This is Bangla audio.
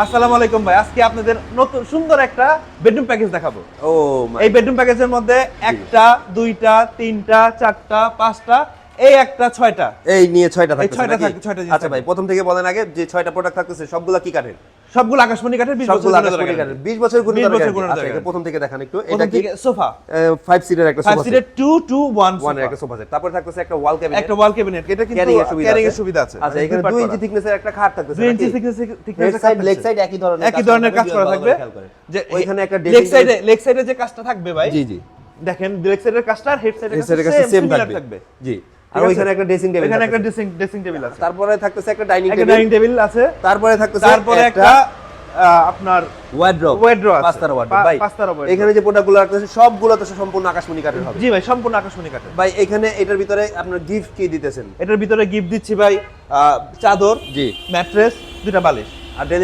আসসালামু আলাইকুম ভাই, আজকে আপনাদের নতুন সুন্দর একটা বেডরুম প্যাকেজ দেখাবো। ও এই বেডরুম প্যাকেজের মধ্যে একটা, দুইটা, তিনটা, চারটা, পাঁচটা, এই একটা, ছয়টা, এই নিয়ে 6টা থাকছে ছয়টা নাকি? থাকবে, ছয়টা জিনিস আচ্ছা ভাই, থাকবে। প্রথম থেকে বলেন আগে যে 6টা প্রোডাক্ট থাকতেছে সবগুলা কি কাঠের? সবগুলো আকাশমণি কাঠের, 20 বছর সবগুলা গুণের আকাশমণি গ্যারান্টি। কাঠের, 20 বছর গুণের 20 বছর গ্যারান্টি। গুণের আচ্ছা, এটা গ্যারান্টি। প্রথম থেকে দেখান একটু। প্রথম এটা কি থেকে সোফা, 5 সিটের একটা 5 সোফা সিটের 2-2-1 ওয়ান এর একটা সোফা সেট। তারপরে থাকতেছে একটা ওয়াল ক্যাবিনেট, একটা ওয়াল ক্যাবিনেট, এটা কিন্তু ক্যারিং এর সুবিধা ক্যারিং এর আছে। সুবিধা আছে। আচ্ছা, এখানে 2 ইঞ্চি থিকনেসের একটা খাট থাকতেছে 2 ইঞ্চি নাকি? thickness head side leg side একই ধরনের কাজ করা থাকবে। যে ওইখানে একটা লেগ সাইডে যে কাজটা থাকবে ভাই, জি জি, দেখেন লেগ সাইডের কাজটা আর হেড সাইডের হেড সাইডের কাছে সেম থাকবে। জি, আর ঠিক আছে? ওইখানে একটা ড্রেসিং টেবিল, এখানে একটা ড্রেসিং টেবিল আছে, তারপরে থাকতেছে একটা ডাইনিং একটা টেবিল, ডাইনিং টেবিল আছে, তারপরে থাকতেছে তারপরে একটা আপনার ওয়ার্ড্রপ আছে, পাঁচতারা ওয়ার্ড্রপ। ভাই পাঁচতারা wardrobe। এখানে যে প্রোডাক্টগুলো রাখতেছে সবগুলো তো সম্পূর্ণ আকাশমণি কাঠের হবে। জি ভাই, সম্পূর্ণ আকাশমণি কাঠের। ভাই এখানে এটার ভিতরে আপনার গিফট কি দিতেছেন? এটার ভিতরে গিফট দিচ্ছি ভাই, চাদর, জি, ম্যাট্রেস, দুটা বালিশ। আর ডেলিভারি